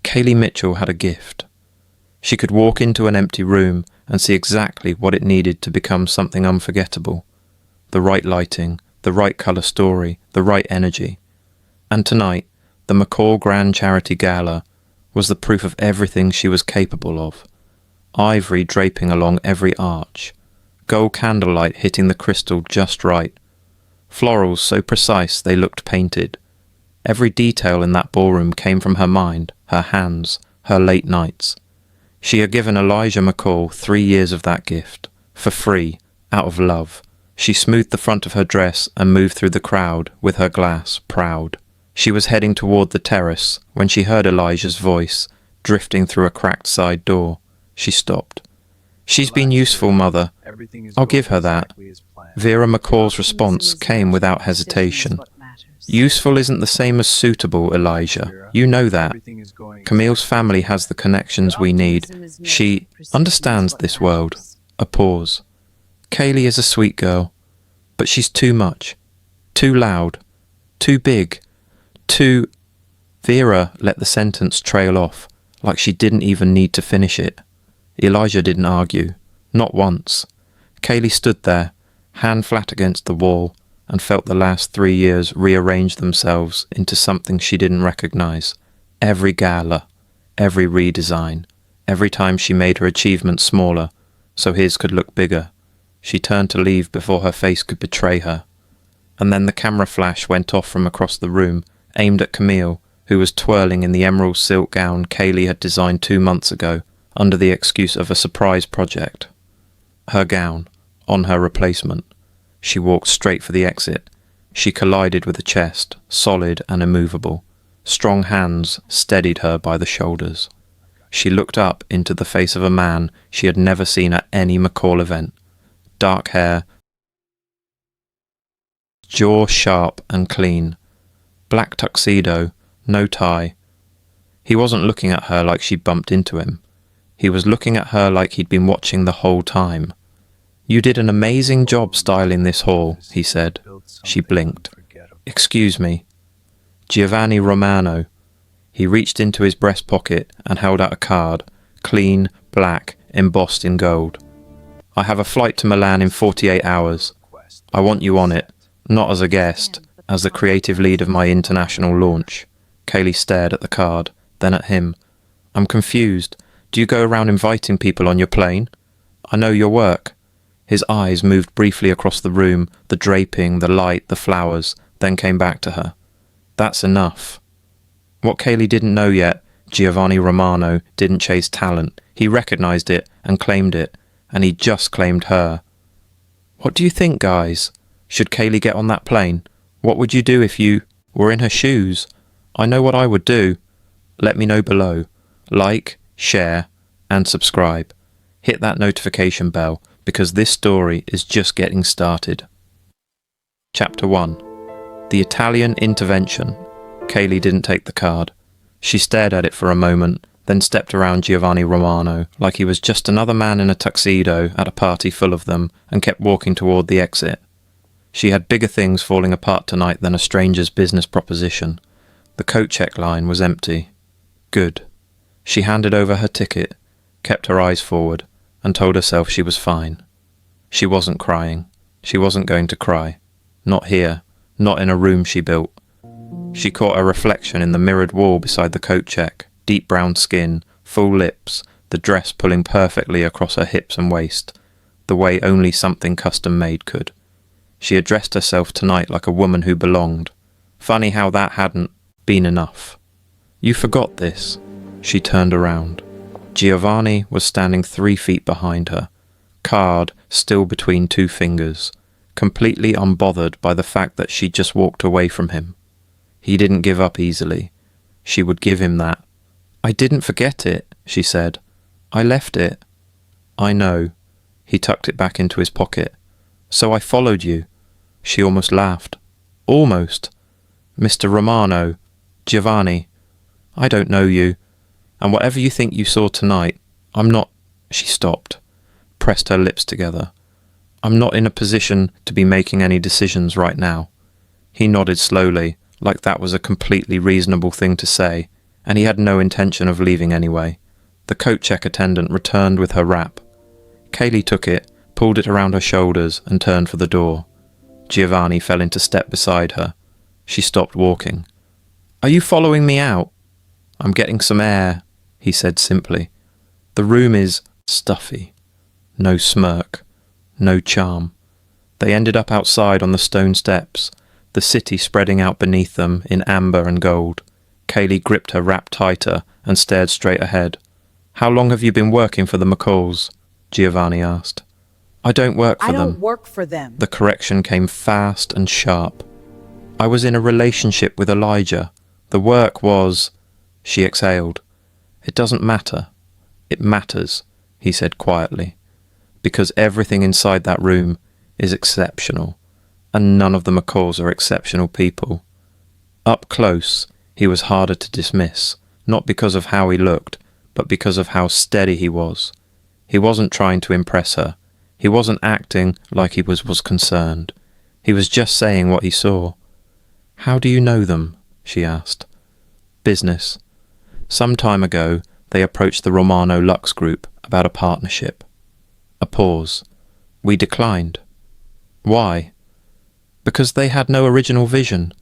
Kaylee Mitchell had a gift. She could walk into an empty room and see exactly what it needed to become something unforgettable. The right lighting, the right colour story, the right energy. And tonight, the McCall Grand Charity Gala was the proof of everything she was capable of. Ivory draping along every arch, gold candlelight hitting the crystal just right, florals so precise they looked painted. Every detail in that ballroom came from her mind, her hands, her late nights. She had given Elijah McCall 3 years of that gift, for free, out of love. She smoothed the front of her dress and moved through the crowd with her glass, proud. She was heading toward the terrace when she heard Elijah's voice, drifting through a cracked side door. She stopped. "She's been useful, Mother. I'll give her that." Vera McCall's response came without hesitation. "Useful isn't the same as suitable, Elijah. You know that. Camille's family has the connections we need. She understands this world." A pause. "Kaylee is a sweet girl, but she's too much. Too loud. Too big. Too—" Vera let the sentence trail off, like she didn't even need to finish it. Elijah didn't argue. Not once. Kaylee stood there, hand flat against the wall, and felt the last 3 years rearrange themselves into something she didn't recognize. Every gala, every redesign, every time she made her achievement smaller, so his could look bigger. She turned to leave before her face could betray her. And then the camera flash went off from across the room, aimed at Camille, who was twirling in the emerald silk gown Kaylee had designed 2 months ago, under the excuse of a surprise project. Her gown, on her replacement. She walked straight for the exit. She collided with the chest, solid and immovable. Strong hands steadied her by the shoulders. She looked up into the face of a man she had never seen at any McCall event. Dark hair, jaw sharp and clean. Black tuxedo, no tie. He wasn't looking at her like she bumped into him. He was looking at her like he'd been watching the whole time. "You did an amazing job styling this hall," he said. She blinked. "Excuse me." Giovanni Romano. He reached into his breast pocket and held out a card, clean, black, embossed in gold. "I have a flight to Milan in 48 hours. I want you on it, not as a guest, as the creative lead of my international launch." Kaylee stared at the card, then at him. "I'm confused. Do you go around inviting people on your plane? I know your work." His eyes moved briefly across the room, the draping, the light, the flowers, then came back to her. "That's enough." What Kaylee didn't know yet, Giovanni Romano didn't chase talent. He recognized it and claimed it, and he just claimed her. "What do you think, guys? Should Kaylee get on that plane? What would you do if you were in her shoes? I know what I would do. Let me know below. Like, share, and subscribe. Hit that notification bell, because this story is just getting started. Chapter 1. The Italian Intervention. Kaylee didn't take the card. She stared at it for a moment, then stepped around Giovanni Romano like he was just another man in a tuxedo at a party full of them, and kept walking toward the exit. She had bigger things falling apart tonight than a stranger's business proposition. The coat check line was empty. Good. She handed over her ticket, kept her eyes forward, and told herself she was fine. She wasn't crying. She wasn't going to cry. Not here. Not in a room she built. She caught a reflection in the mirrored wall beside the coat check, deep brown skin, full lips, the dress pulling perfectly across her hips and waist, the way only something custom-made could. She addressed herself tonight like a woman who belonged. Funny how that hadn't been enough. "You forgot this." She turned around. Giovanni was standing 3 feet behind her, card still between 2 fingers, completely unbothered by the fact that she'd just walked away from him. He didn't give up easily. She would give him that. "I didn't forget it," she said. "I left it." "I know." He tucked it back into his pocket. "So I followed you." She almost laughed. "Almost." "Mr. Romano. Giovanni. I don't know you. And whatever you think you saw tonight, I'm not—" She stopped, pressed her lips together. "I'm not in a position to be making any decisions right now." He nodded slowly, like that was a completely reasonable thing to say, and he had no intention of leaving anyway. The coat check attendant returned with her wrap. Kaylee took it, pulled it around her shoulders, and turned for the door. Giovanni fell into step beside her. She stopped walking. "Are you following me out?" "I'm getting some air," he said simply. The room is stuffy. No smirk. No charm. They ended up outside on the stone steps, the city spreading out beneath them in amber and gold. Kaylee gripped her wrap tighter and stared straight ahead. "How long have you been working for the McCalls?" Giovanni asked. "I don't work for them." "I don't work for them." The correction came fast and sharp. "I was in a relationship with Elijah. The work was—" She exhaled. "It doesn't matter. It matters," he said quietly, "because everything inside that room is exceptional, and none of the McCalls are exceptional people." Up close, he was harder to dismiss, not because of how he looked, but because of how steady he was. He wasn't trying to impress her. He wasn't acting like he was concerned. He was just saying what he saw. "How do you know them?" she asked. "Business. Some time ago, they approached the Romano Lux Group about a partnership." A pause. "We declined." "Why?" "Because they had no original vision.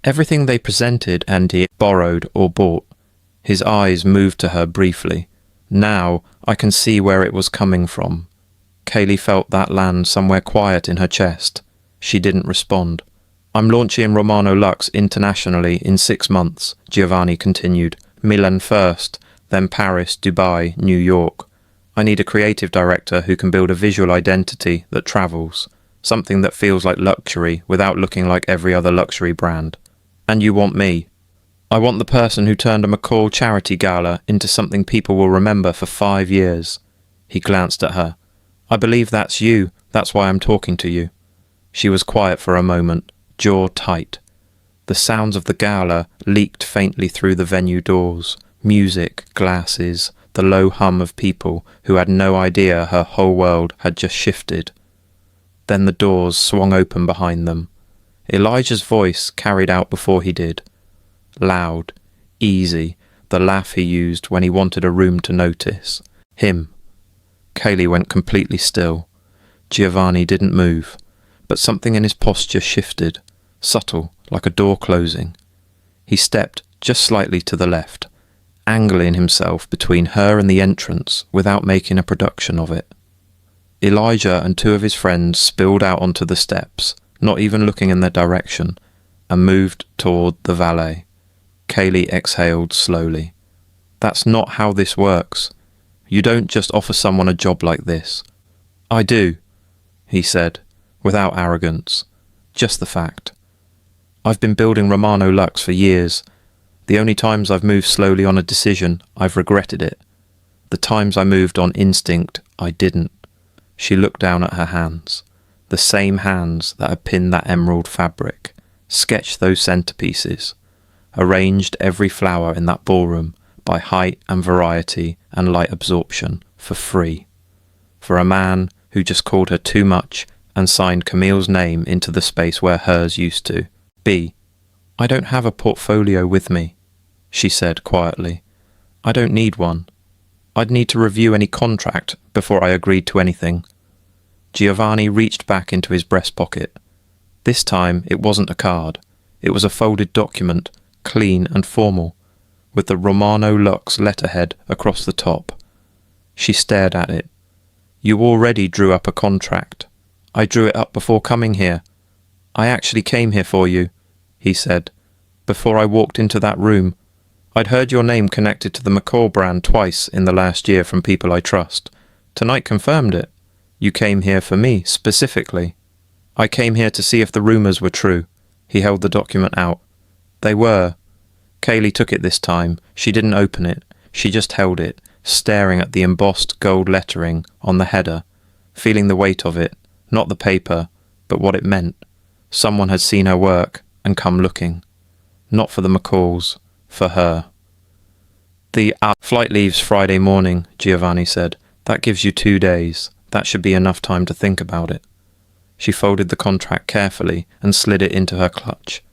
Everything they presented Andy borrowed or bought." His eyes moved to her briefly. "Now I can see where it was coming from." Kaylee felt that land somewhere quiet in her chest. She didn't respond. "I'm launching Romano Lux internationally in 6 months," Giovanni continued. "Milan first, then Paris, Dubai, New York. I need a creative director who can build a visual identity that travels, something that feels like luxury without looking like every other luxury brand. And you want me. I want the person who turned a McCall charity gala into something people will remember for 5 years." He glanced at her. "I believe that's you. That's why I'm talking to you." She was quiet for a moment, jaw tight. The sounds of the gala leaked faintly through the venue doors. Music, glasses, the low hum of people who had no idea her whole world had just shifted. Then the doors swung open behind them. Elijah's voice carried out before he did. Loud, easy, the laugh he used when he wanted a room to notice. Him. Kaylee went completely still. Giovanni didn't move, but something in his posture shifted, subtle, like a door closing. He stepped just slightly to the left, angling himself between her and the entrance without making a production of it. Elijah and 2 of his friends spilled out onto the steps, not even looking in their direction, and moved toward the valet. Kaylee exhaled slowly. "That's not how this works. You don't just offer someone a job like this." "I do," he said, without arrogance, just the fact. "I've been building Romano Lux for years. The only times I've moved slowly on a decision, I've regretted it. The times I moved on instinct, I didn't." She looked down at her hands, the same hands that had pinned that emerald fabric, sketched those centerpieces, arranged every flower in that ballroom by height and variety and light absorption for free. For a man who just called her too much and signed Camille's name into the space where hers used to. "I don't have a portfolio with me," she said quietly. "I don't need one. I'd need to review any contract before I agreed to anything." Giovanni reached back into his breast pocket. This time it wasn't a card. It was a folded document, clean and formal, with the Romano Lux letterhead across the top. She stared at it. "You already drew up a contract. I drew it up before coming here. I actually came here for you," he said, "before I walked into that room. I'd heard your name connected to the McCall brand twice in the last year from people I trust. Tonight confirmed it. You came here for me, specifically. I came here to see if the rumours were true." He held the document out. "They were." Kaylee took it this time. She didn't open it. She just held it, staring at the embossed gold lettering on the header, feeling the weight of it, not the paper, but what it meant. Someone had seen her work and come looking. Not for the McCalls, for her. "The flight leaves Friday morning," Giovanni said. "That gives you 2 days. That should be enough time to think about it." She folded the contract carefully and slid it into her clutch.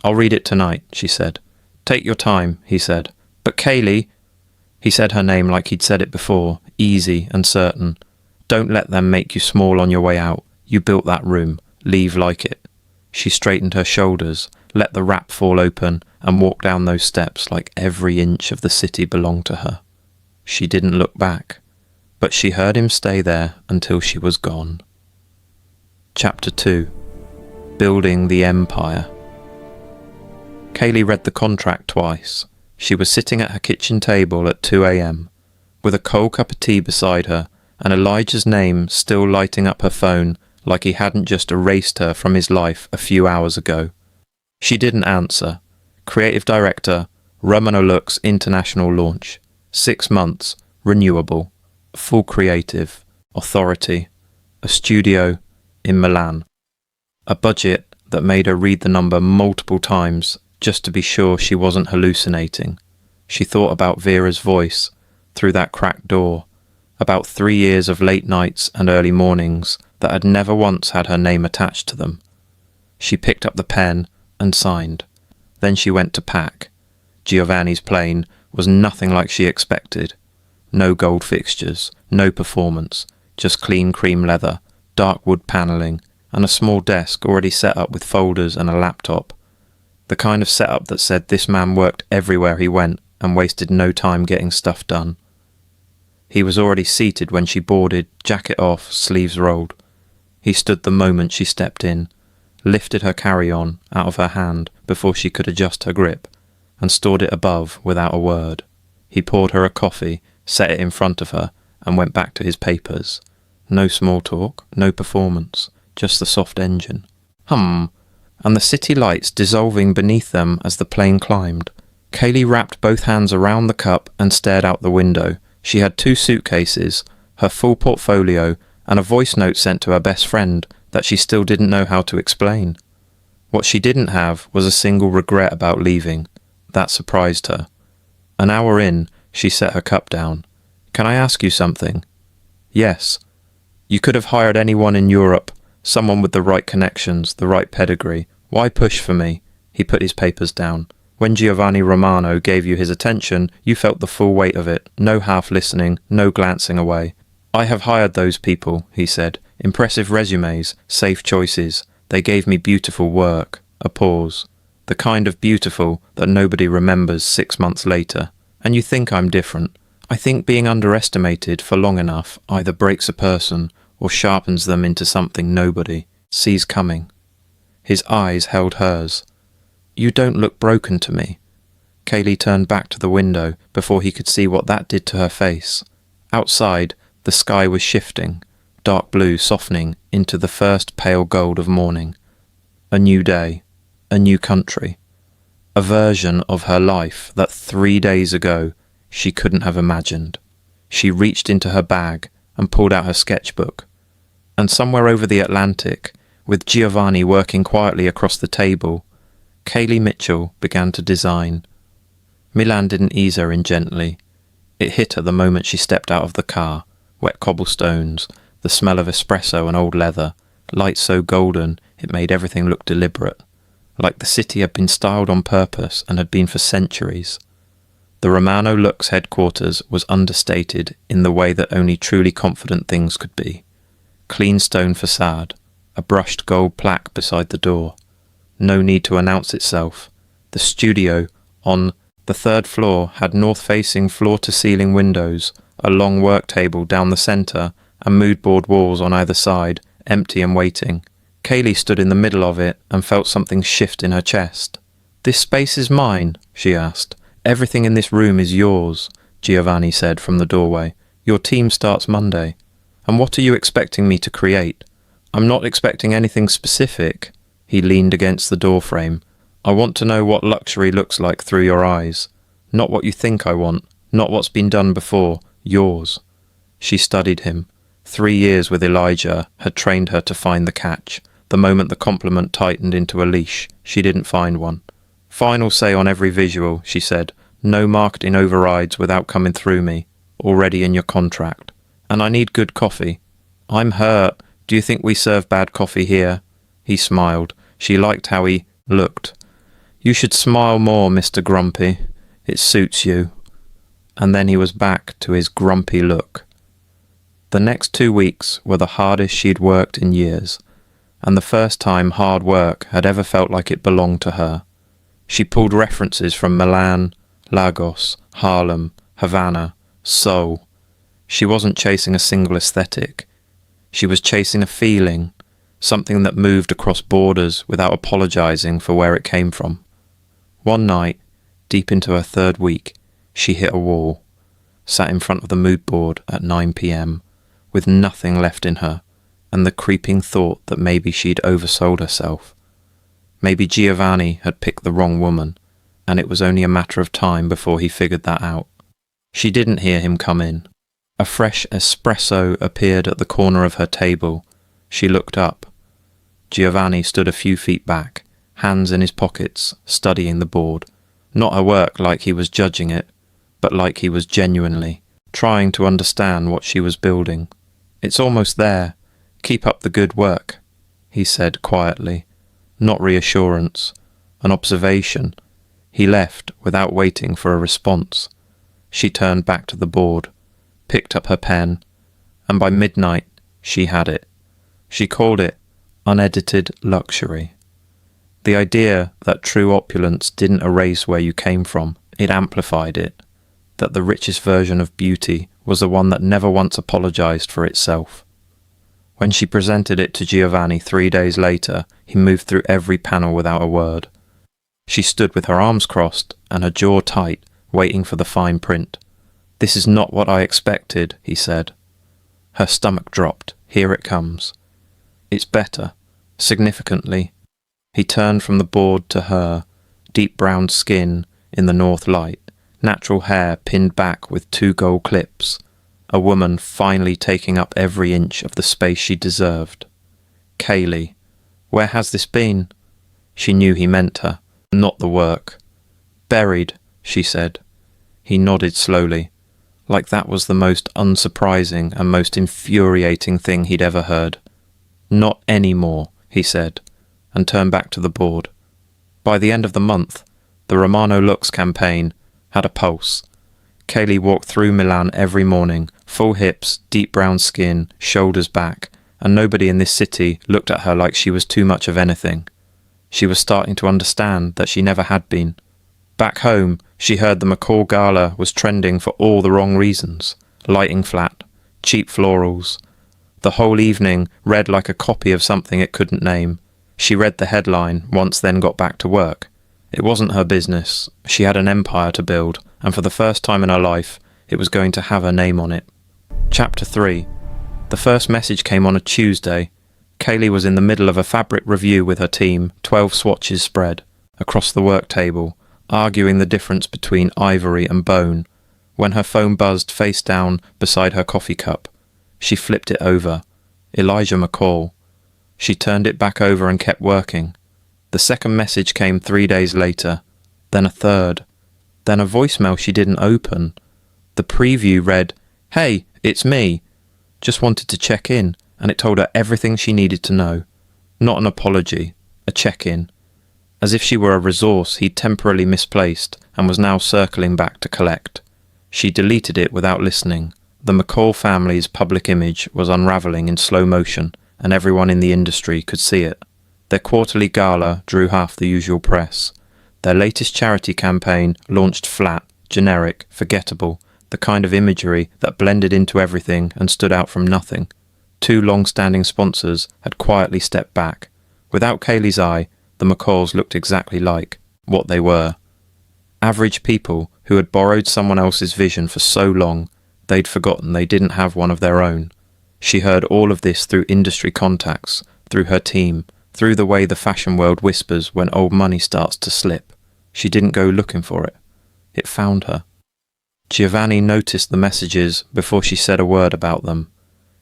"I'll read it tonight," she said. "Take your time," he said. But Kaylee, he said her name like he'd said it before, easy and certain. Don't let them make you small on your way out. You built that room. Leave like it. She straightened her shoulders, let the wrap fall open, and walked down those steps like every inch of the city belonged to her. She didn't look back, but she heard him stay there until she was gone. Chapter 2. Building the Empire. Kaylee read the contract twice. She was sitting at her kitchen table at 2 a.m, with a cold cup of tea beside her, and Elijah's name still lighting up her phone like he hadn't just erased her from his life a few hours ago. She didn't answer. Creative Director, Romano Looks International Launch. 6 months, renewable, full creative, authority, a studio in Milan. A budget that made her read the number multiple times just to be sure she wasn't hallucinating. She thought about Vera's voice through that cracked door, about 3 years of late nights and early mornings that had never once had her name attached to them. She picked up the pen and signed. Then she went to pack. Giovanni's plane was nothing like she expected. No gold fixtures, no performance, just clean cream leather, dark wood panelling, and a small desk already set up with folders and a laptop. The kind of setup that said this man worked everywhere he went and wasted no time getting stuff done. He was already seated when she boarded, jacket off, sleeves rolled. He stood the moment she stepped in, lifted her carry-on out of her hand before she could adjust her grip, and stored it above without a word. He poured her a coffee, set it in front of her, and went back to his papers. No small talk, no performance, just the soft engine. And the city lights dissolving beneath them as the plane climbed. Kaylee wrapped both hands around the cup and stared out the window. She had 2 suitcases, her full portfolio, and a voice note sent to her best friend that she still didn't know how to explain. What she didn't have was a single regret about leaving. That surprised her. An hour in, she set her cup down. "Can I ask you something?" "Yes." "You could have hired anyone in Europe, someone with the right connections, the right pedigree. Why push for me?" He put his papers down. "When Giovanni Romano gave you his attention, you felt the full weight of it. No half listening, no glancing away." "I have hired those people," he said. "Impressive resumes, safe choices. They gave me beautiful work." A pause. "The kind of beautiful that nobody remembers 6 months later. And you think I'm different. I think being underestimated for long enough either breaks a person or sharpens them into something nobody sees coming." His eyes held hers. "You don't look broken to me." Kaylee turned back to the window before he could see what that did to her face. Outside, the sky was shifting, dark blue softening into the first pale gold of morning. A new day, a new country, a version of her life that 3 days ago she couldn't have imagined. She reached into her bag and pulled out her sketchbook. And somewhere over the Atlantic, with Giovanni working quietly across the table, Kaylee Mitchell began to design. Milan didn't ease her in gently. It hit her the moment she stepped out of the car. Wet cobblestones, the smell of espresso and old leather, light so golden it made everything look deliberate, like the city had been styled on purpose and had been for centuries. The Romano Lux headquarters was understated in the way that only truly confident things could be. Clean stone facade, a brushed gold plaque beside the door. No need to announce itself. The studio on the 3rd floor had north-facing floor-to-ceiling windows, a long work table down the centre, and moodboard walls on either side, empty and waiting. Kaylee stood in the middle of it and felt something shift in her chest. "This space is mine?" she asked. "Everything in this room is yours," Giovanni said from the doorway. "Your team starts Monday. And what are you expecting me to create?" "I'm not expecting anything specific." He leaned against the doorframe. "I want to know what luxury looks like through your eyes. Not what you think I want, not what's been done before. Yours." She studied him. 3 years with Elijah had trained her to find the catch. The moment the compliment tightened into a leash, she didn't find one. "Final say on every visual," she said. "No marketing overrides without coming through me. Already in your contract. And I need good coffee." "I'm hurt. Do you think we serve bad coffee here?" He smiled. She liked how he looked. "You should smile more, Mr. Grumpy. It suits you. And then he was back to his grumpy look. The next 2 weeks were the hardest she'd worked in years, and the first time hard work had ever felt like it belonged to her. She pulled references from Milan, Lagos, Harlem, Havana, Seoul. She wasn't chasing a single aesthetic. She was chasing a feeling, something that moved across borders without apologizing for where it came from. One night, deep into her 3rd week, she hit a wall, sat in front of the mood board at 9 p.m, with nothing left in her, and the creeping thought that maybe she'd oversold herself. Maybe Giovanni had picked the wrong woman, and it was only a matter of time before he figured that out. She didn't hear him come in. A fresh espresso appeared at the corner of her table. She looked up. Giovanni stood a few feet back, hands in his pockets, studying the board. Not her work like he was judging it, but like he was genuinely trying to understand what she was building. "It's almost there. Keep up the good work," he said quietly. Not reassurance, an observation. He left without waiting for a response. She turned back to the board, picked up her pen, and by midnight she had it. She called it unedited luxury. The idea that true opulence didn't erase where you came from, it amplified it. That the richest version of beauty was the one that never once apologized for itself. When she presented it to Giovanni 3 days later, he moved through every panel without a word. She stood with her arms crossed and her jaw tight, waiting for the fine print. "This is not what I expected," he said. Her stomach dropped. "Here it comes." "It's better." Significantly. He turned from the board to her, deep brown skin in the north light, natural hair pinned back with 2 gold clips, a woman finally taking up every inch of the space she deserved. "Kaylee, where has this been?" She knew he meant her, not the work. "Buried," she said. He nodded slowly, like that was the most unsurprising and most infuriating thing he'd ever heard. "Not anymore," he said, and turned back to the board. By the end of the month, the Romano Looks campaign had a pulse. Kaylee walked through Milan every morning, full hips, deep brown skin, shoulders back, and nobody in this city looked at her like she was too much of anything. She was starting to understand that she never had been. Back home, she heard the McCall gala was trending for all the wrong reasons. Lighting flat, cheap florals. The whole evening read like a copy of something it couldn't name. She read the headline once, then got back to work. It wasn't her business. She had an empire to build, and for the first time in her life, it was going to have her name on it. Chapter 3. The first message came on a Tuesday. Kaylee was in the middle of a fabric review with her team, 12 swatches spread, across the work table, arguing the difference between ivory and bone, when her phone buzzed face down beside her coffee cup. She flipped it over. Elijah McCall. She turned it back over and kept working. The second message came 3 days later, then a third, then a voicemail she didn't open. The preview read, "Hey, it's me. Just wanted to check in," and it told her everything she needed to know. Not an apology, a check-in. As if she were a resource he'd temporarily misplaced and was now circling back to collect. She deleted it without listening. The McCall family's public image was unravelling in slow motion, and everyone in the industry could see it. Their quarterly gala drew half the usual press. Their latest charity campaign launched flat, generic, forgettable, the kind of imagery that blended into everything and stood out from nothing. 2 long-standing sponsors had quietly stepped back. Without Kaylee's eye, the McCalls looked exactly like what they were. Average people who had borrowed someone else's vision for so long, they'd forgotten they didn't have one of their own. She heard all of this through industry contacts, through her team, through the way the fashion world whispers when old money starts to slip. She didn't go looking for it. It found her. Giovanni noticed the messages before she said a word about them.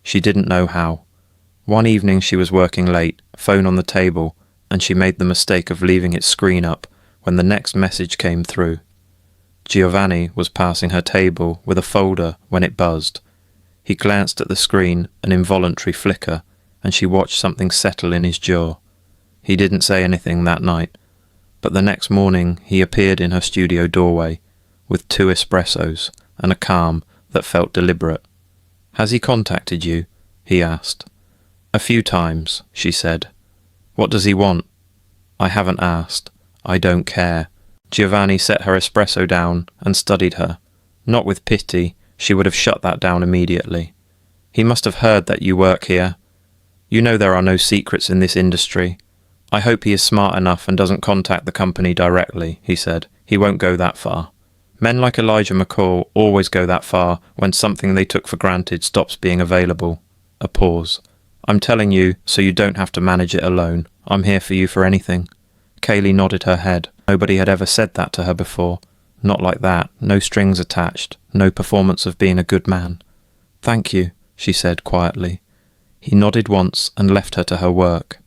She didn't know how. One evening she was working late, phone on the table, and she made the mistake of leaving its screen up when the next message came through. Giovanni was passing her table with a folder when it buzzed. He glanced at the screen, an involuntary flicker, and she watched something settle in his jaw. He didn't say anything that night, but the next morning he appeared in her studio doorway, with 2 espressos and a calm that felt deliberate. "Has he contacted you?" he asked. "A few times," she said. "What does he want?" "I haven't asked. I don't care." Giovanni set her espresso down and studied her. Not with pity, she would have shut that down immediately. "He must have heard that you work here. You know there are no secrets in this industry. I hope he is smart enough and doesn't contact the company directly," he said. "He won't go that far. Men like Elijah McCall always go that far when something they took for granted stops being available." A pause. "I'm telling you so you don't have to manage it alone. I'm here for you for anything." Kaylee nodded her head. Nobody had ever said that to her before. Not like that, no strings attached, no performance of being a good man. "Thank you," she said quietly. He nodded once and left her to her work.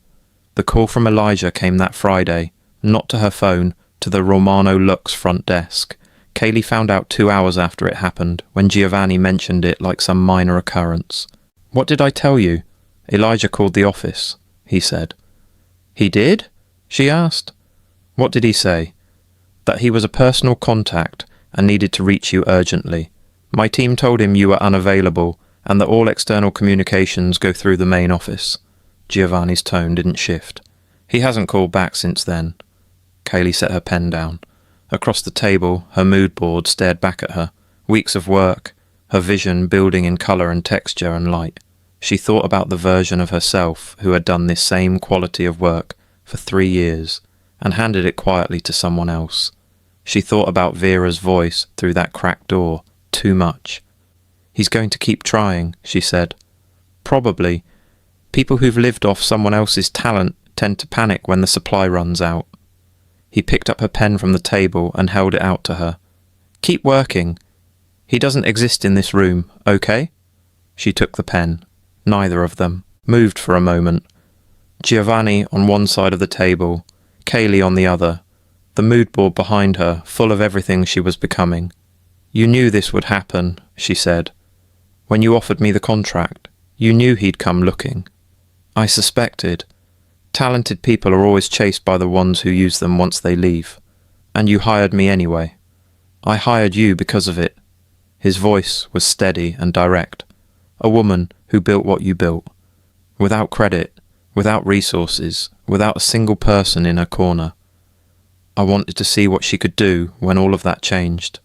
The call from Elijah came that Friday, not to her phone, to the Romano Lux front desk. Kaylee found out 2 hours after it happened, when Giovanni mentioned it like some minor occurrence. "What did I tell you? Elijah called the office," he said. "He did?" she asked. "What did he say?" "That he was a personal contact and needed to reach you urgently. My team told him you were unavailable and that all external communications go through the main office." Giovanni's tone didn't shift. "He hasn't called back since then." Kaylee set her pen down. Across the table, her mood board stared back at her. Weeks of work, her vision building in colour and texture and light. She thought about the version of herself who had done this same quality of work for 3 years and handed it quietly to someone else. She thought about Vera's voice through that cracked door too much. "He's going to keep trying," she said. "Probably. People who've lived off someone else's talent tend to panic when the supply runs out." He picked up her pen from the table and held it out to her. "Keep working. He doesn't exist in this room, okay?" She took the pen. Neither of them moved for a moment. Giovanni on one side of the table, Kaylee on the other, the mood board behind her full of everything she was becoming. "You knew this would happen," she said. "When you offered me the contract, you knew he'd come looking." "I suspected. Talented people are always chased by the ones who use them once they leave. And you hired me anyway. I hired you because of it." His voice was steady and direct. "A woman who built what you built. Without credit, without resources, without a single person in her corner. I wanted to see what she could do when all of that changed."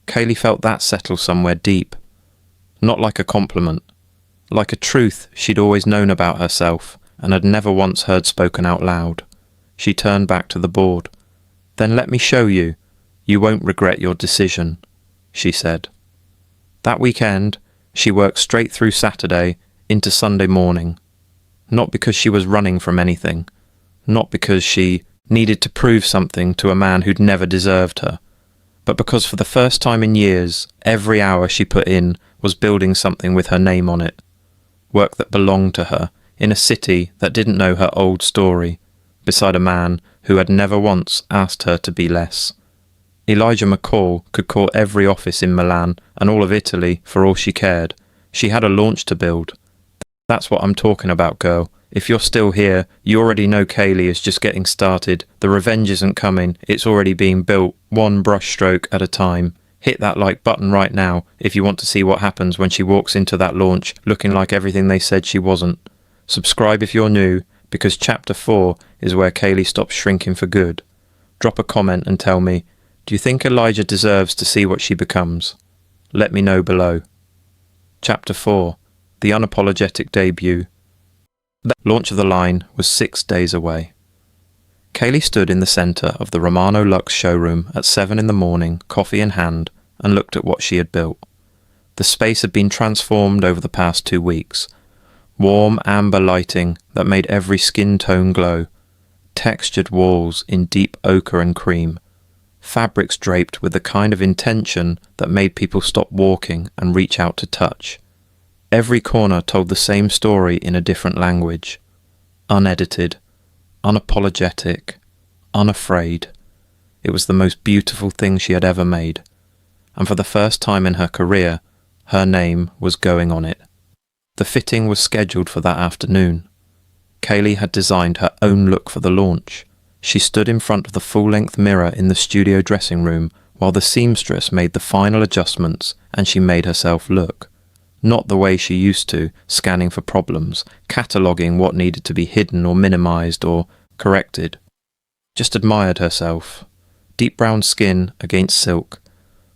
Kaylee felt that settle somewhere deep. Not like a compliment. Like a truth she'd always known about herself and had never once heard spoken out loud. She turned back to the board. "Then let me show you. You won't regret your decision," she said. That weekend, she worked straight through Saturday into Sunday morning. Not because she was running from anything. Not because she needed to prove something to a man who'd never deserved her. But because for the first time in years, every hour she put in was building something with her name on it. Work that belonged to her, in a city that didn't know her old story, beside a man who had never once asked her to be less. Elijah McCall could call every office in Milan and all of Italy for all she cared. She had a launch to build. "That's what I'm talking about, girl. If you're still here, you already know Kaylee is just getting started. The revenge isn't coming. It's already being built, one brushstroke at a time. Hit that like button right now if you want to see what happens when she walks into that launch looking like everything they said she wasn't. Subscribe if you're new, because Chapter 4 is where Kaylee stops shrinking for good. Drop a comment and tell me, do you think Elijah deserves to see what she becomes? Let me know below. Chapter 4, the unapologetic debut. The launch of the line was 6 days away. Kaylee stood in the centre of the Romano Lux showroom at 7 in the morning, coffee in hand, and looked at what she had built. The space had been transformed over the past 2 weeks. Warm amber lighting that made every skin tone glow, textured walls in deep ochre and cream, fabrics draped with the kind of intention that made people stop walking and reach out to touch. Every corner told the same story in a different language. Unedited, unapologetic, unafraid. It was the most beautiful thing she had ever made, and for the first time in her career, her name was going on it. The fitting was scheduled for that afternoon. Kaylee had designed her own look for the launch. She stood in front of the full-length mirror in the studio dressing room while the seamstress made the final adjustments and she made herself look. Not the way she used to, scanning for problems, cataloguing what needed to be hidden or minimized or corrected. Just admired herself. Deep brown skin against silk,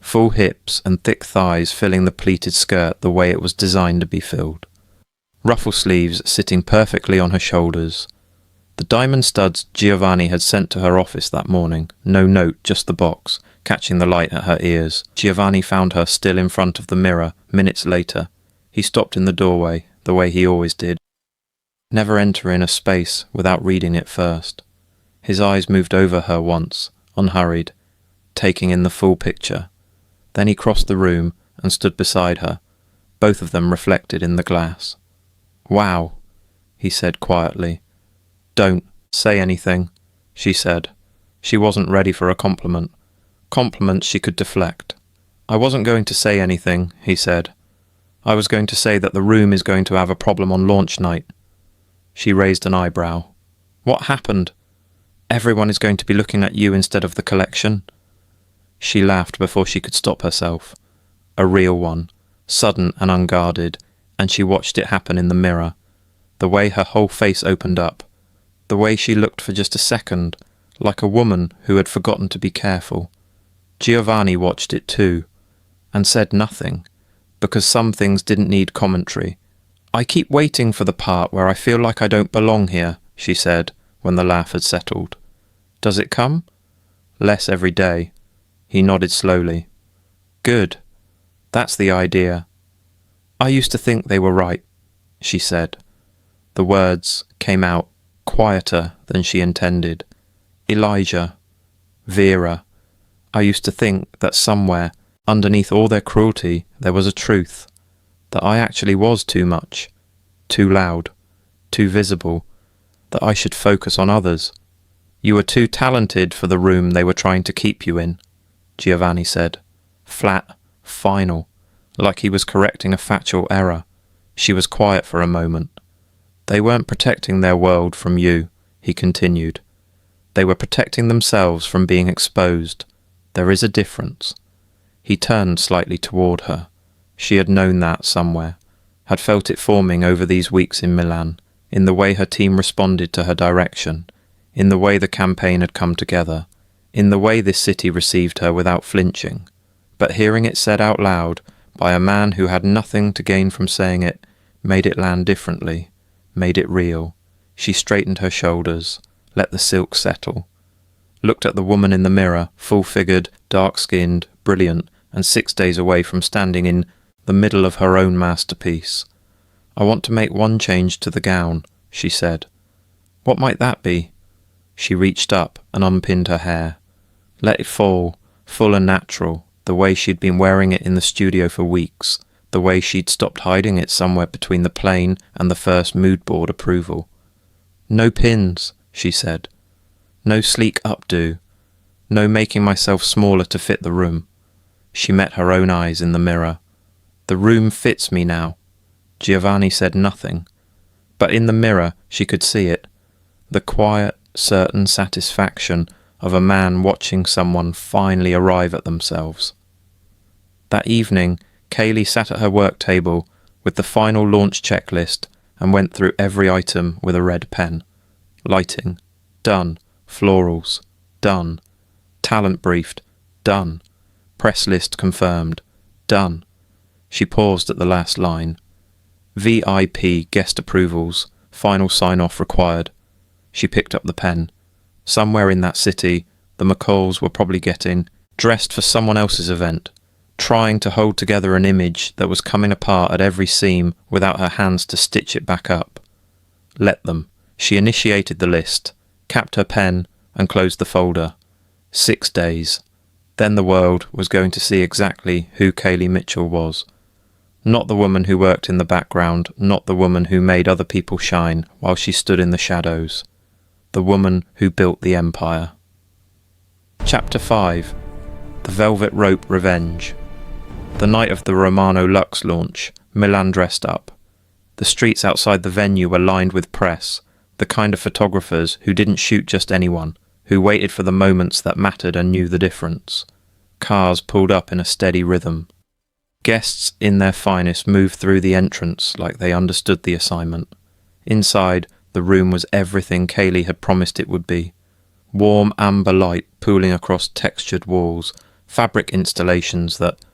full hips and thick thighs filling the pleated skirt the way it was designed to be filled. Ruffle sleeves sitting perfectly on her shoulders. The diamond studs Giovanni had sent to her office that morning, no note, just the box, catching the light at her ears. Giovanni found her still in front of the mirror, minutes later. He stopped in the doorway, the way he always did. Never entering a space without reading it first. His eyes moved over her once, unhurried, taking in the full picture. Then he crossed the room and stood beside her, both of them reflected in the glass. "Wow," he said quietly. "Don't say anything," she said. She wasn't ready for a compliment. Compliments she could deflect. "I wasn't going to say anything," he said. "I was going to say that the room is going to have a problem on launch night." She raised an eyebrow. "What happened? Everyone is going to be looking at you instead of the collection." She laughed before she could stop herself. A real one, sudden and unguarded, and she watched it happen in the mirror. The way her whole face opened up. The way she looked for just a second, like a woman who had forgotten to be careful. Giovanni watched it too, and said nothing, because some things didn't need commentary. "I keep waiting for the part where I feel like I don't belong here," she said, when the laugh had settled. "Does it come?" "Less every day." He nodded slowly. "Good. That's the idea." "I used to think they were right," she said. The words came out quieter than she intended. Elijah, Vera. I used to think that somewhere, underneath all their cruelty, there was a truth. That I actually was too much, too loud, too visible. That I should focus on others. "You were too talented for the room they were trying to keep you in," Giovanni said. Flat, final, like he was correcting a factual error. She was quiet for a moment. "They weren't protecting their world from you," he continued. "They were protecting themselves from being exposed. There is a difference." He turned slightly toward her. She had known that somewhere, had felt it forming over these weeks in Milan, in the way her team responded to her direction, in the way the campaign had come together, in the way this city received her without flinching. But hearing it said out loud, by a man who had nothing to gain from saying it, made it land differently, made it real. She straightened her shoulders, let the silk settle, looked at the woman in the mirror, full-figured, dark-skinned, brilliant, and 6 days away from standing in the middle of her own masterpiece. "I want to make one change to the gown," she said. "What might that be?" She reached up and unpinned her hair. Let it fall, full and natural, the way she'd been wearing it in the studio for weeks, the way she'd stopped hiding it somewhere between the plane and the first mood board approval. "No pins," she said. "No sleek updo. No making myself smaller to fit the room." She met her own eyes in the mirror. "The room fits me now." Giovanni said nothing, but in the mirror she could see it, the quiet, certain satisfaction of a man watching someone finally arrive at themselves. That evening, Kaylee sat at her work table with the final launch checklist and went through every item with a red pen. Lighting, done. Florals, done. Talent briefed, done. Press list confirmed, done. She paused at the last line. VIP guest approvals, final sign-off required. She picked up the pen. Somewhere in that city, the McCalls were probably getting dressed for someone else's event, trying to hold together an image that was coming apart at every seam without her hands to stitch it back up. Let them. She initiated the list, capped her pen, and closed the folder. 6 days. Then the world was going to see exactly who Kaylee Mitchell was. Not the woman who worked in the background, not the woman who made other people shine while she stood in the shadows. The woman who built the empire. Chapter 5. The Velvet Rope Revenge. The night of the Romano Luxe launch, Milan dressed up. The streets outside the venue were lined with press, the kind of photographers who didn't shoot just anyone, who waited for the moments that mattered and knew the difference. Cars pulled up in a steady rhythm. Guests in their finest moved through the entrance like they understood the assignment. Inside, the room was everything Kaylee had promised it would be. Warm amber light pooling across textured walls, fabric installations that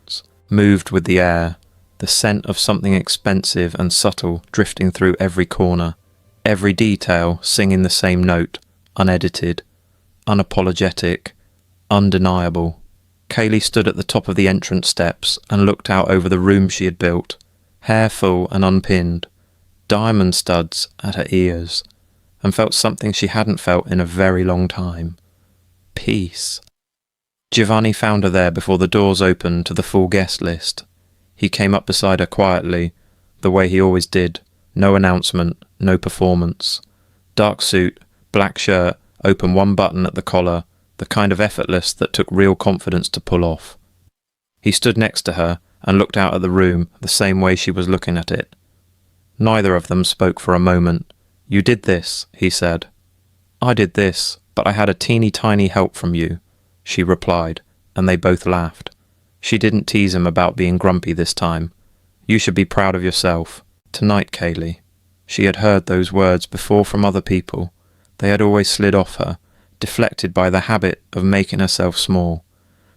moved with the air, the scent of something expensive and subtle drifting through every corner, every detail singing the same note, unedited, unapologetic, undeniable. Kaylee stood at the top of the entrance steps and looked out over the room she had built, hair full and unpinned, diamond studs at her ears, and felt something she hadn't felt in a very long time. Peace. Giovanni found her there before the doors opened to the full guest list. He came up beside her quietly, the way he always did, no announcement, no performance. Dark suit, black shirt, open one button at the collar, the kind of effortless that took real confidence to pull off. He stood next to her and looked out at the room the same way she was looking at it. Neither of them spoke for a moment. "You did this," he said. "I did this, but I had a teeny tiny help from you," she replied, and they both laughed. She didn't tease him about being grumpy this time. "You should be proud of yourself. Tonight, Kaylee." She had heard those words before from other people. They had always slid off her, deflected by the habit of making herself small.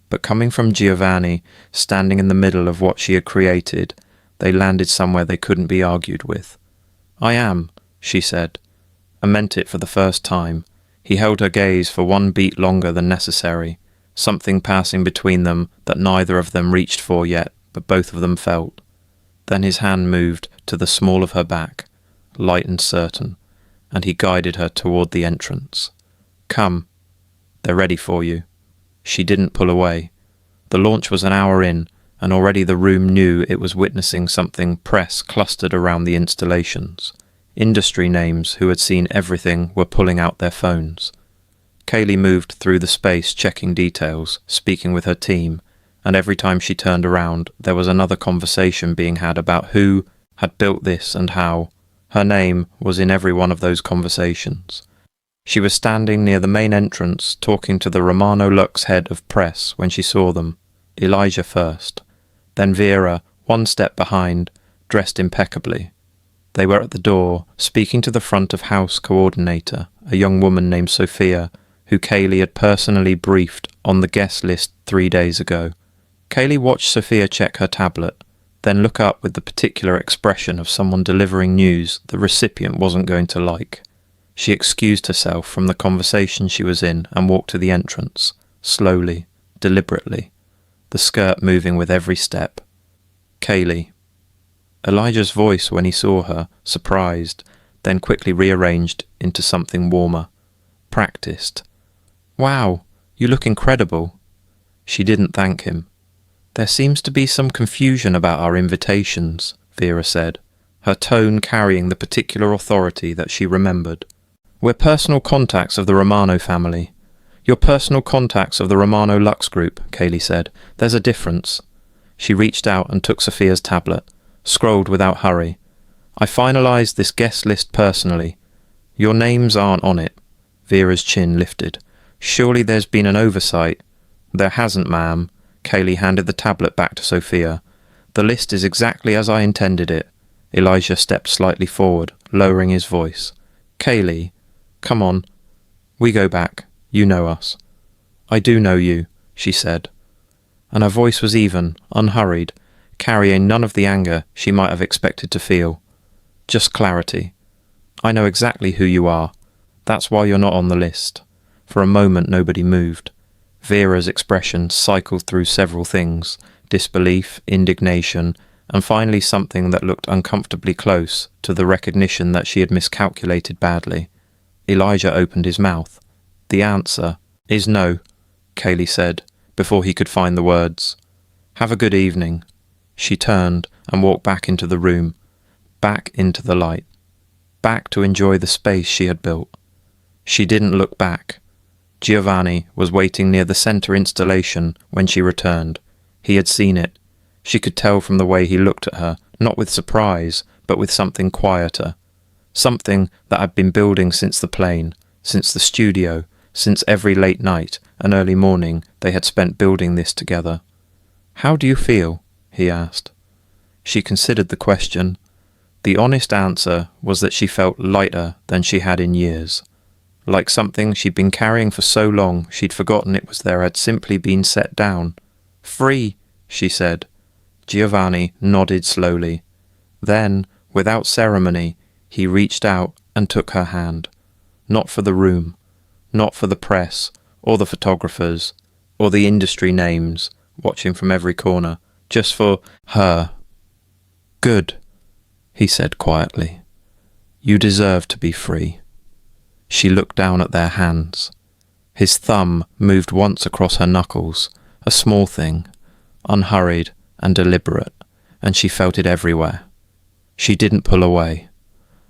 But coming from Giovanni, standing in the middle of what she had created, they landed somewhere they couldn't be argued with. "I am," she said, and meant it for the first time. He held her gaze for one beat longer than necessary, something passing between them that neither of them reached for yet, but both of them felt. Then his hand moved to the small of her back, light and certain, and he guided her toward the entrance. "Come. They're ready for you." She didn't pull away. The launch was an hour in, and already the room knew it was witnessing something. Press clustered around the installations. Industry names who had seen everything were pulling out their phones. Kaylee moved through the space checking details, speaking with her team, and every time she turned around there was another conversation being had about who had built this and how. Her name was in every one of those conversations. She was standing near the main entrance talking to the Romano Lux head of press when she saw them. Elijah first, then Vera, one step behind, dressed impeccably. They were at the door, speaking to the front of house coordinator, a young woman named Sophia, who Kaylee had personally briefed on the guest list 3 days ago. Kaylee watched Sophia check her tablet, then look up with the particular expression of someone delivering news the recipient wasn't going to like. She excused herself from the conversation she was in and walked to the entrance, slowly, deliberately, the skirt moving with every step. "Kaylee." Elijah's voice when he saw her, surprised, then quickly rearranged into something warmer. Practiced. "Wow, you look incredible." She didn't thank him. "There seems to be some confusion about our invitations," Vera said, her tone carrying the particular authority that she remembered. "We're personal contacts of the Romano family." "You're personal contacts of the Romano Lux Group," Kaylee said. "There's a difference." She reached out and took Sophia's tablet, scrolled without hurry. "I finalised this guest list personally. Your names aren't on it." Vera's chin lifted. "Surely there's been an oversight." "There hasn't, ma'am." Kaylee handed the tablet back to Sophia. "The list is exactly as I intended it." Elijah stepped slightly forward, lowering his voice. "Kaylee, come on. We go back. You know us." "I do know you," she said. And her voice was even, unhurried, carrying none of the anger she might have expected to feel. Just clarity. "I know exactly who you are. That's why you're not on the list." For a moment nobody moved. Vera's expression cycled through several things: disbelief, indignation, and finally something that looked uncomfortably close to the recognition that she had miscalculated badly. Elijah opened his mouth. "The answer is no," Kaylee said, before he could find the words. "Have a good evening." She turned and walked back into the room, back into the light, back to enjoy the space she had built. She didn't look back. Giovanni was waiting near the centre installation when she returned. He had seen it. She could tell from the way he looked at her, not with surprise, but with something quieter. Something that had been building since the plane, since the studio, since every late night and early morning they had spent building this together. "How do you feel?" he asked. She considered the question. The honest answer was that she felt lighter than she had in years. Like something she'd been carrying for so long she'd forgotten it was there had simply been set down. "Free," she said. Giovanni nodded slowly. Then, without ceremony, he reached out and took her hand. Not for the room, not for the press, or the photographers, or the industry names watching from every corner, just for her. "Good," he said quietly. "You deserve to be free." She looked down at their hands. His thumb moved once across her knuckles, a small thing, unhurried and deliberate, and she felt it everywhere. She didn't pull away.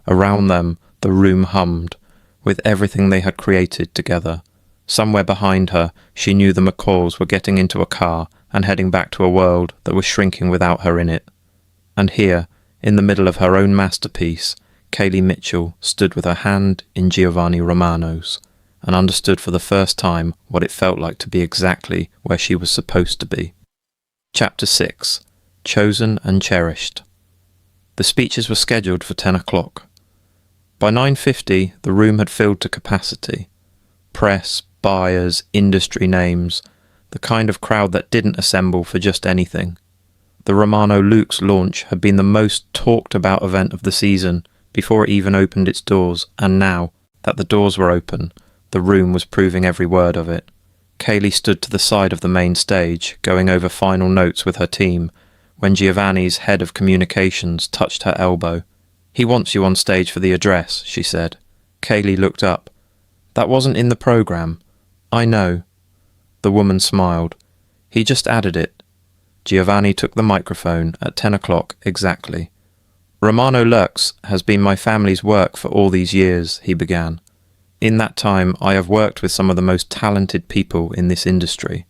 Around them, the room hummed, with everything they had created together. Somewhere behind her, she knew the McCalls were getting into a car and heading back to a world that was shrinking without her in it. And here, in the middle of her own masterpiece, Kaylee Mitchell stood with her hand in Giovanni Romano's and understood for the first time what it felt like to be exactly where she was supposed to be. Chapter 6. Chosen and Cherished. The speeches were scheduled for 10 o'clock. By 9:50, the room had filled to capacity. Press, buyers, industry names, the kind of crowd that didn't assemble for just anything. The Romano Luxe launch had been the most talked about event of the season before it even opened its doors, and now that the doors were open, the room was proving every word of it. Kaylee stood to the side of the main stage, going over final notes with her team, when Giovanni's head of communications touched her elbow. "He wants you on stage for the address," she said. Kaylee looked up. "That wasn't in the program." "I know." The woman smiled. "He just added it." Giovanni took the microphone at 10 o'clock exactly. "Romano Luxe has been my family's work for all these years," he began. "In that time, I have worked with some of the most talented people in this industry.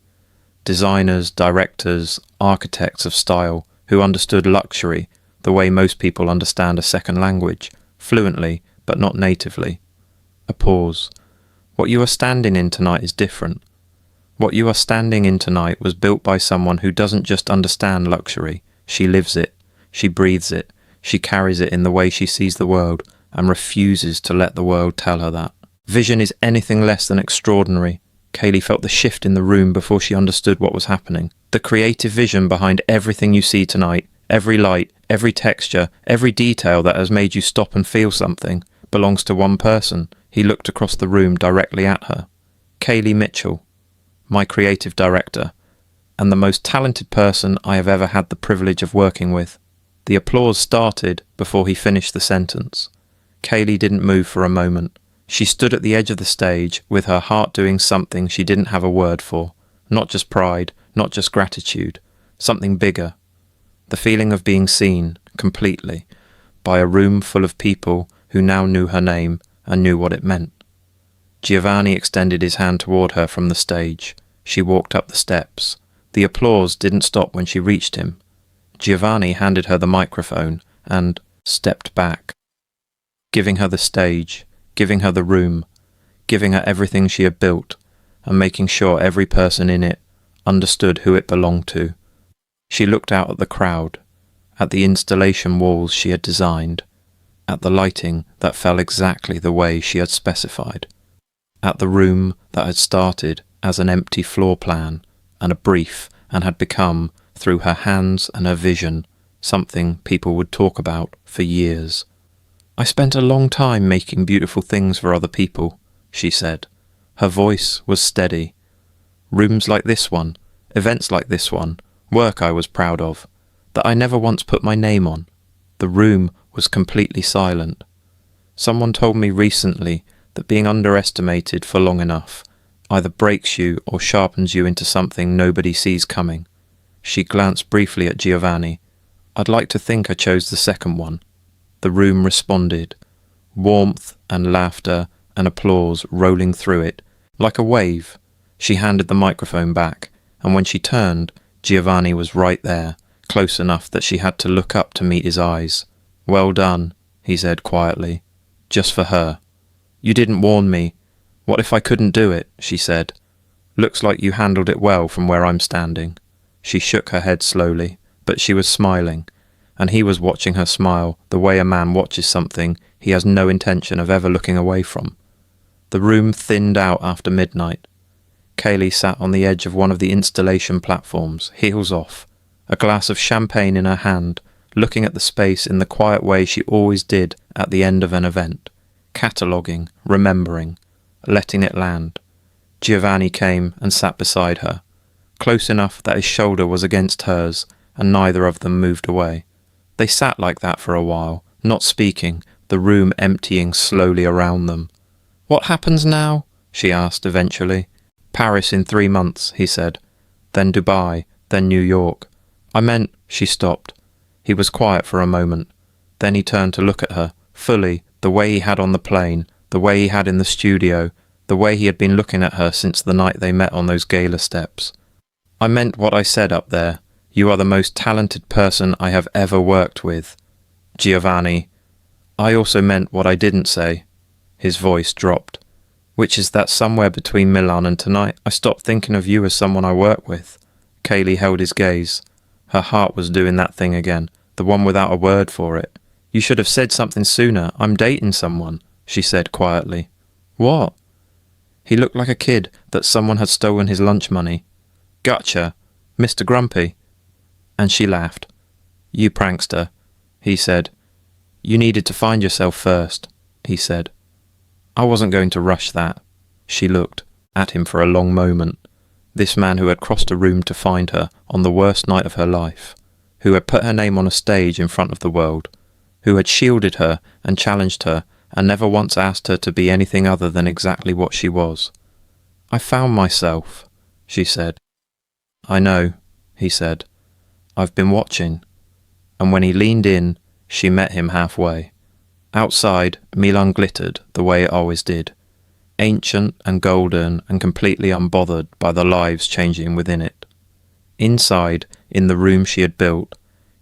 Designers, directors, architects of style who understood luxury the way most people understand a second language, fluently but not natively." A pause. "What you are standing in tonight is different. What you are standing in tonight was built by someone who doesn't just understand luxury, she lives it, she breathes it, she carries it in the way she sees the world and refuses to let the world tell her that. Vision is anything less than extraordinary." Kaylee felt the shift in the room before she understood what was happening. "The creative vision behind everything you see tonight, every light, every texture, every detail that has made you stop and feel something, belongs to one person." He looked across the room directly at her. "Kaylee Mitchell, my creative director, and the most talented person I have ever had the privilege of working with." The applause started before he finished the sentence. Kaylee didn't move for a moment. She stood at the edge of the stage with her heart doing something she didn't have a word for. Not just pride, not just gratitude, something bigger. The feeling of being seen, completely, by a room full of people who now knew her name and knew what it meant. Giovanni extended his hand toward her from the stage. She walked up the steps. The applause didn't stop when she reached him. Giovanni handed her the microphone and stepped back, giving her the stage, giving her the room, giving her everything she had built, and making sure every person in it understood who it belonged to. She looked out at the crowd, at the installation walls she had designed, at the lighting that fell exactly the way she had specified, at the room that had started as an empty floor plan and a brief and had become, through her hands and her vision, something people would talk about for years. "I spent a long time making beautiful things for other people," she said. Her voice was steady. "Rooms like this one, events like this one, work I was proud of, that I never once put my name on." The room was completely silent. "Someone told me recently that being underestimated for long enough either breaks you or sharpens you into something nobody sees coming." She glanced briefly at Giovanni. "I'd like to think I chose the second one." The room responded, warmth and laughter and applause rolling through it, like a wave. She handed the microphone back, and when she turned, Giovanni was right there, close enough that she had to look up to meet his eyes. "Well done," he said quietly. "Just for her. You didn't warn me. What if I couldn't do it? She said. Looks like you handled it well from where I'm standing. She shook her head slowly, but she was smiling, and he was watching her smile the way a man watches something he has no intention of ever looking away from. The room thinned out after midnight. Kaylee sat on the edge of one of the installation platforms, heels off, a glass of champagne in her hand, looking at the space in the quiet way she always did at the end of an event, cataloguing, remembering, letting it land. Giovanni came and sat beside her, close enough that his shoulder was against hers, and neither of them moved away. They sat like that for a while, not speaking, the room emptying slowly around them. What happens now? She asked eventually. Paris in 3 months, he said. Then Dubai, then New York. I meant, she stopped. He was quiet for a moment. Then he turned to look at her, fully, the way he had on the plane, the way he had in the studio, the way he had been looking at her since the night they met on those gala steps. I meant what I said up there. You are the most talented person I have ever worked with. Giovanni. I also meant what I didn't say. His voice dropped. Which is that somewhere between Milan and tonight, I stopped thinking of you as someone I work with. Kaylee held his gaze. Her heart was doing that thing again, the one without a word for it. You should have said something sooner. I'm dating someone, she said quietly. What? He looked like a kid that someone had stolen his lunch money. Gotcha, Mr. Grumpy. And she laughed. You prankster, he said. You needed to find yourself first, he said. I wasn't going to rush that. She looked at him for a long moment. This man who had crossed a room to find her on the worst night of her life, who had put her name on a stage in front of the world, who had shielded her and challenged her and never once asked her to be anything other than exactly what she was. I found myself, she said. I know, he said. I've been watching. And when he leaned in, she met him halfway. Outside, Milan glittered the way it always did, ancient and golden and completely unbothered by the lives changing within it. Inside, in the room she had built,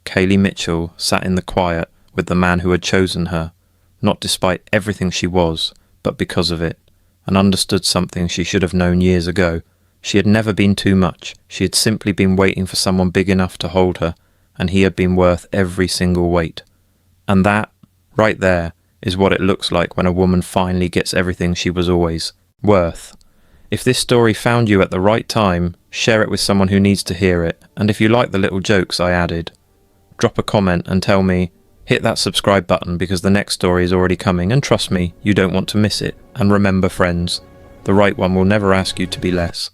Kaylee Mitchell sat in the quiet with the man who had chosen her, not despite everything she was, but because of it, and understood something she should have known years ago. She had never been too much. She had simply been waiting for someone big enough to hold her, and he had been worth every single wait. And that, right there, is what it looks like when a woman finally gets everything she was always worth. If this story found you at the right time, share it with someone who needs to hear it, and if you like the little jokes I added, drop a comment and tell me, hit that subscribe button because the next story is already coming, and trust me, you don't want to miss it. And remember friends, the right one will never ask you to be less.